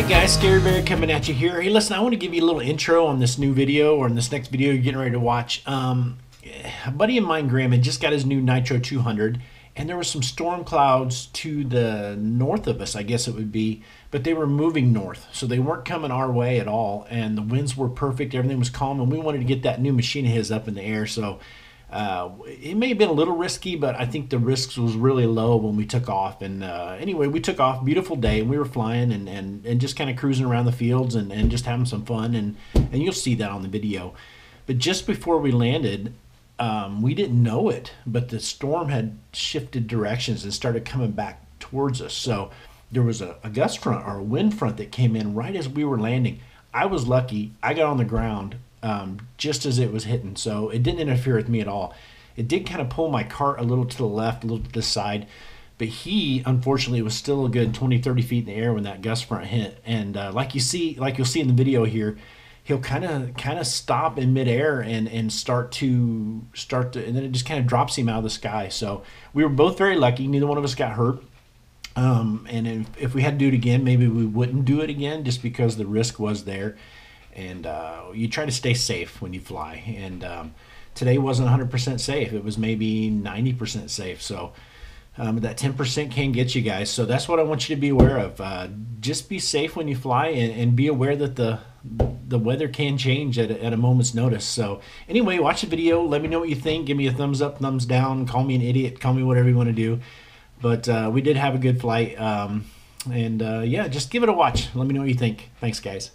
Alright guys, Scary Bear coming at you here. Hey listen, I want to give you a little intro on this new video, or in this next video you're getting ready to watch. A buddy of mine, Graham, had just got his new Nitro 200, and there were some storm clouds to the north of us, I guess it would be, but they were moving north, so they weren't coming our way at all, and the winds were perfect, everything was calm, and we wanted to get that new machine of his up in the air, so it may have been a little risky, but I think the risks was really low when we took off. And anyway, we took off, beautiful day, and we were flying and just kind of cruising around the fields and just having some fun, and you'll see that on the video. But just before we landed, we didn't know it, but the storm had shifted directions and started coming back towards us. So there was a gust front, or a wind front, that came in right as we were landing. I was lucky. I got on the ground just as it was hitting, so it didn't interfere with me at all. It did kind of pull my cart a little to the left, a little to the side, but he unfortunately was still a good 20-30 feet in the air when that gust front hit. And like you'll see in the video here, he'll kind of stop in midair and start to and then it just kind of drops him out of the sky. So we were both very lucky. Neither one of us got hurt. And if we had to do it again, maybe we wouldn't do it again, just because the risk was there. And you try to stay safe when you fly, and today wasn't 100% safe. It was maybe 90% safe, so that 10% can get you guys. So that's what I want you to be aware of. Just be safe when you fly, and be aware that the weather can change at a moment's notice. So anyway, watch the video, let me know what you think, give me a thumbs up, thumbs down, call me an idiot, call me whatever you want to do. But we did have a good flight, yeah, just give it a watch, let me know what you think. Thanks guys.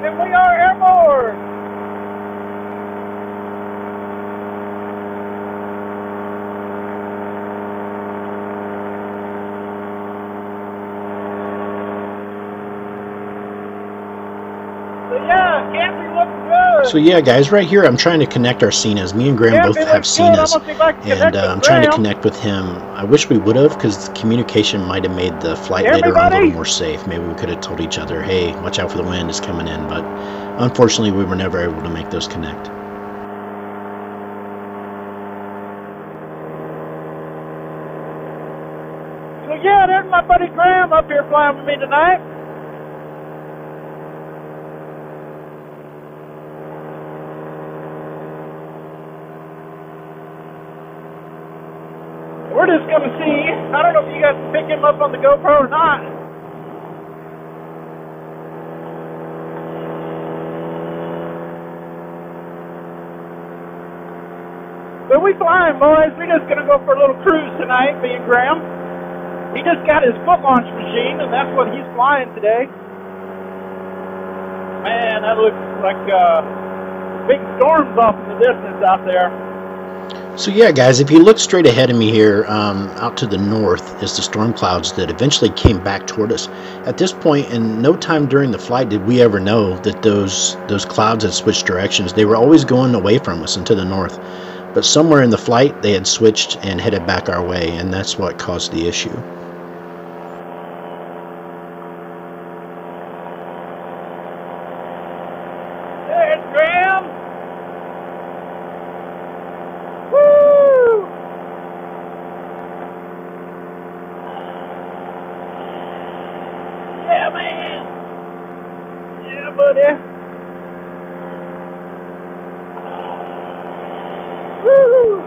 We are airborne! So yeah guys, right here I'm trying to connect our Cenas. Me and Graham both have Cenas, and I'm trying to connect with him. I wish we would have, because communication might have made the flight later on a little more safe. Maybe we could have told each other, hey, watch out for the wind, it's coming in, but unfortunately we were never able to make those connect. So yeah, there's my buddy Graham up here flying with me tonight. We're just going to see. I don't know if you guys can pick him up on the GoPro or not. But we flying, boys. We're just going to go for a little cruise tonight, me and Graham. He just got his foot launch machine, and that's what he's flying today. Man, that looks like big storms off in the distance out there. So yeah guys, if you look straight ahead of me here, out to the north is the storm clouds that eventually came back toward us. At this point, in no time during the flight did we ever know that those clouds had switched directions. They were always going away from us and to the north, but somewhere in the flight they had switched and headed back our way, and that's what caused the issue. There's Graham. Yeah, man. Yeah, buddy. Woo!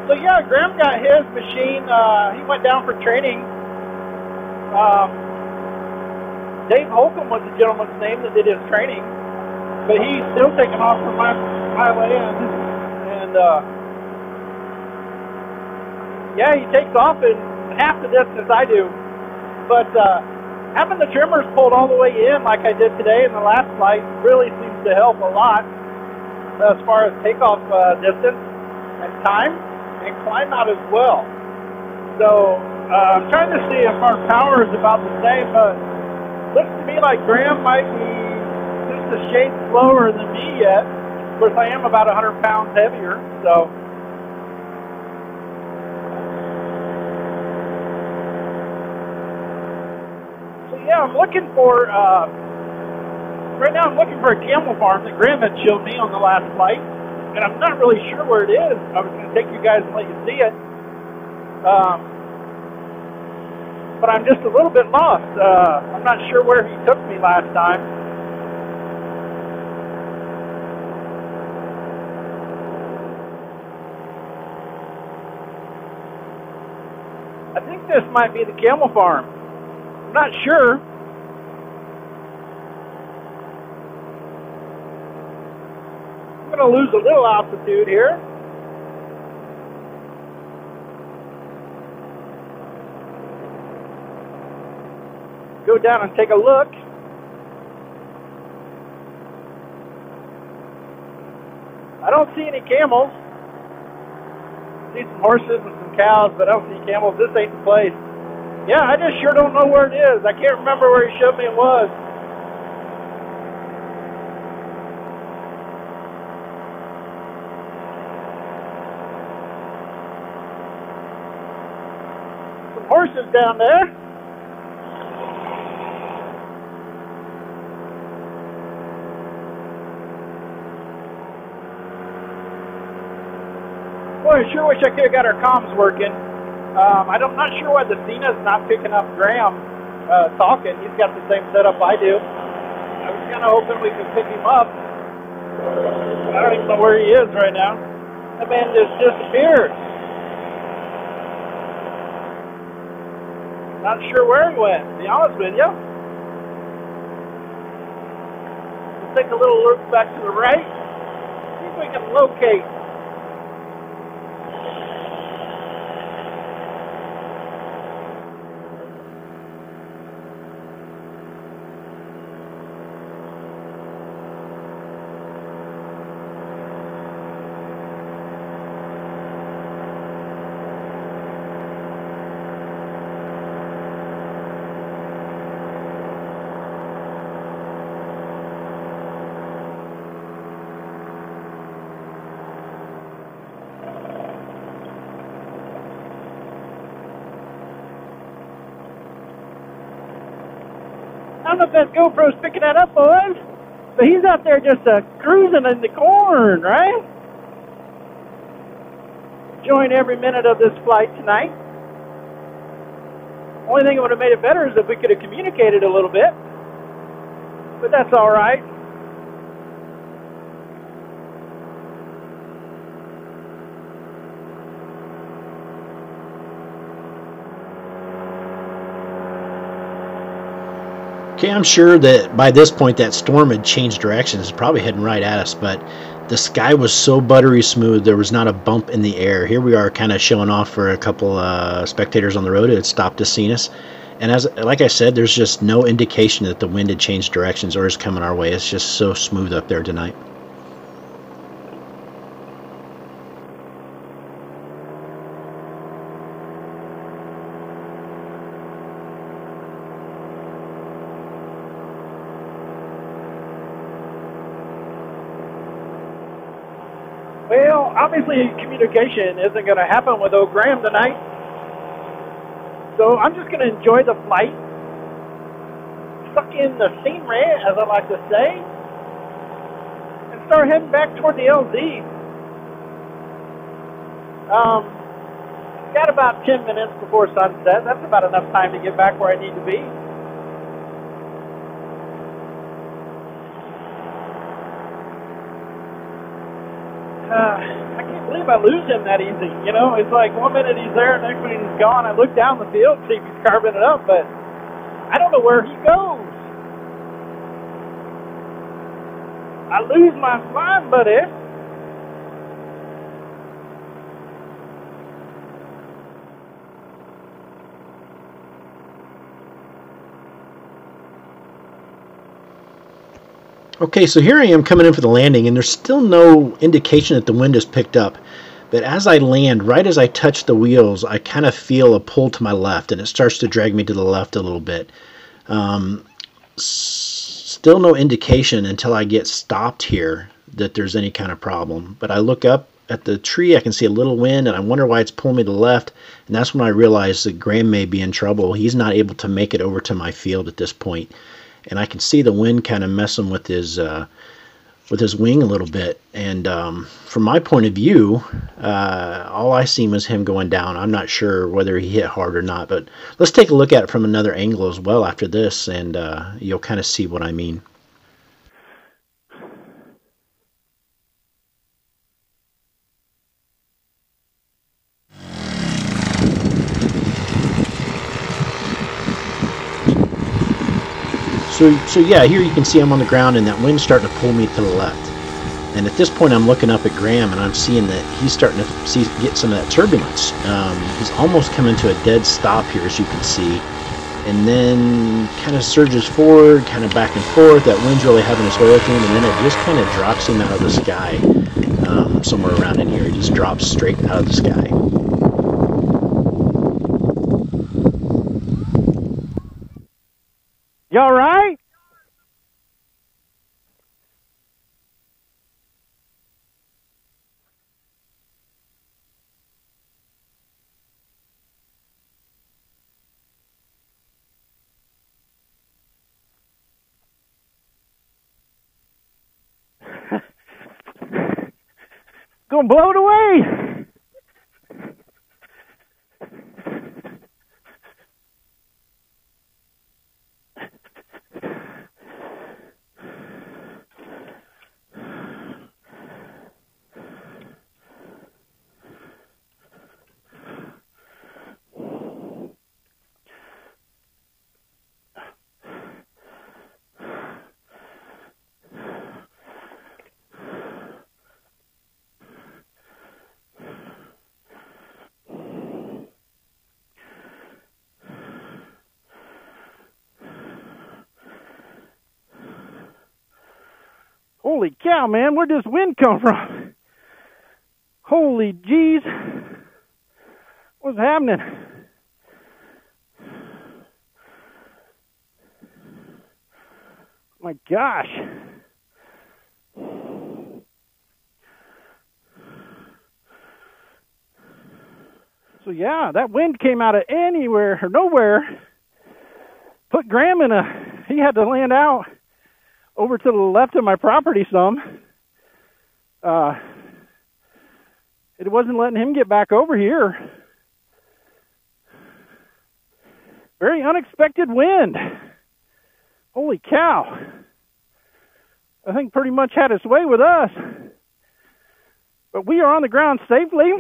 So yeah, Graham got his machine. He went down for training. Dave Holcomb was the gentleman's name that did his training, but he's still taking off from my land. And yeah, he takes off, and half the distance I do. But having the trimmers pulled all the way in like I did today in the last flight really seems to help a lot as far as takeoff distance and time, and climb out as well. So I'm trying to see if our power is about the same, but looks to me like Graham might be just a shade slower than me yet. Of course, I am about 100 pounds heavier, so. Yeah, I'm looking for, right now I'm looking for a camel farm that Graham had showed me on the last flight, and I'm not really sure where it is. I was going to take you guys and let you see it, but I'm just a little bit lost. I'm not sure where he took me last time. I think this might be the camel farm. I'm not sure. I'm going to lose a little altitude here. Go down and take a look. I don't see any camels. I see some horses and some cows, but I don't see camels. This ain't the place. Yeah, I just sure don't know where it is. I can't remember where he showed me it was. Some horses down there. Boy, I sure wish I could have got our comms working. I'm not sure why the Cena's not picking up Graham talking. He's got the same setup I do. I was kind of hoping we could pick him up. I don't even know where he is right now. That man just disappeared. Not sure where he went, to be honest with you. We'll take a little look back to the right. See if we can locate. I don't know if that GoPro's picking that up, boys, but he's out there just cruising in the corn, right? Enjoying every minute of this flight tonight. Only thing that would have made it better is if we could have communicated a little bit, but that's all right. Okay, I'm sure that by this point that storm had changed directions. It's probably heading right at us, but the sky was so buttery smooth, there was not a bump in the air. Here we are kind of showing off for a couple spectators on the road who had stopped to see us. And like I said, there's just no indication that the wind had changed directions or is coming our way. It's just so smooth up there tonight. Well, obviously communication isn't going to happen with old Graham tonight. So I'm just going to enjoy the flight. Suck in the scenery, as I like to say. And start heading back toward the LZ. Got about 10 minutes before sunset. That's about enough time to get back where I need to be. I can't believe I lose him that easy. You know, it's like 1 minute he's there, next minute he's gone. I look down the field to see if he's carving it up, but I don't know where he goes. I lose my flying buddy. Okay, so here I am coming in for the landing, and there's still no indication that the wind has picked up. But as I land, right as I touch the wheels, I kind of feel a pull to my left, and it starts to drag me to the left a little bit. Still no indication until I get stopped here that there's any kind of problem. But I look up at the tree, I can see a little wind, and I wonder why it's pulling me to the left. And that's when I realize that Graham may be in trouble. He's not able to make it over to my field at this point. And I can see the wind kind of messing with his wing a little bit. And from my point of view, all I seen was him going down. I'm not sure whether he hit hard or not, but let's take a look at it from another angle as well after this, and you'll kind of see what I mean. So yeah, here you can see I'm on the ground, and that wind's starting to pull me to the left. And at this point, I'm looking up at Graham, and I'm seeing that he's starting to get some of that turbulence. He's almost coming to a dead stop here, as you can see. And then kind of surges forward, kind of back and forth. That wind's really having its way with him, and then it just kind of drops him out of the sky. Somewhere around in here, he just drops straight out of the sky. You all right? Gonna blow it away. Holy cow, man, where'd this wind come from? Holy jeez. What's happening? My gosh. So yeah, that wind came out of anywhere or nowhere. Put Graham in he had to land out over to the left of my property some. It wasn't letting him get back over here. Very unexpected wind. Holy cow. I think pretty much had its way with us. But we are on the ground safely.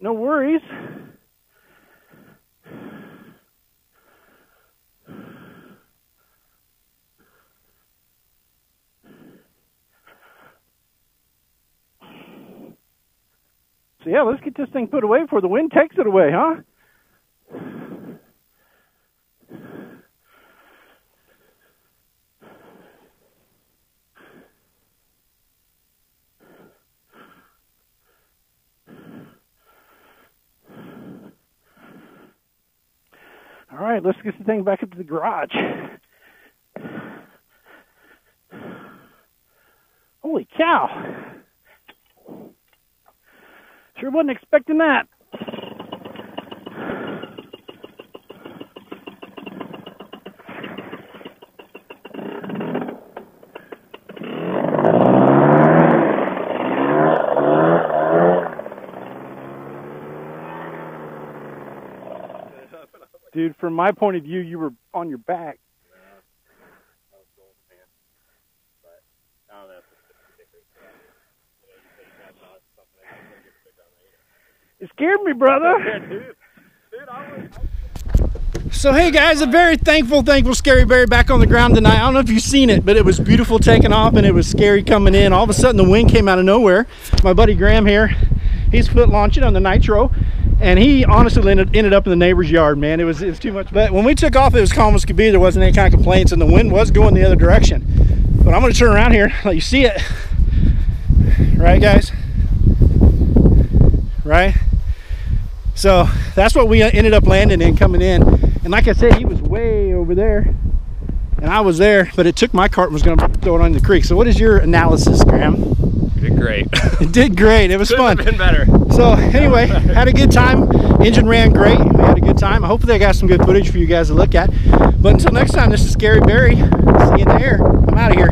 No worries. So yeah, let's get this thing put away before the wind takes it away, huh? All right, let's get the thing back up to the garage. Holy cow. Sure wasn't expecting that. Dude, from my point of view, you were on your back. It scared me, brother. So hey guys, a very thankful Scary Barry back on the ground tonight. I don't know if you've seen it, but it was beautiful taking off and it was scary coming in. All of a sudden the wind came out of nowhere. My buddy Graham here, he's foot launching on the nitro, And he honestly ended up in the neighbor's yard, man. It was too much. But when we took off, it was calm as could be. There wasn't any kind of complaints, and the wind was going the other direction. But I'm going to turn around here, let you see it. Right, guys? Right? So that's what we ended up landing in coming in. And like I said, he was way over there, and I was there, but it took my cart and was going to throw it on the creek. So what is your analysis, Graham? You did great. It did great. It was fun. Couldn't have been better. So anyway, had a good time. Engine ran great. We had a good time. Hopefully I got some good footage for you guys to look at. But until next time, this is Scary Barry. See you in the air. I'm out of here.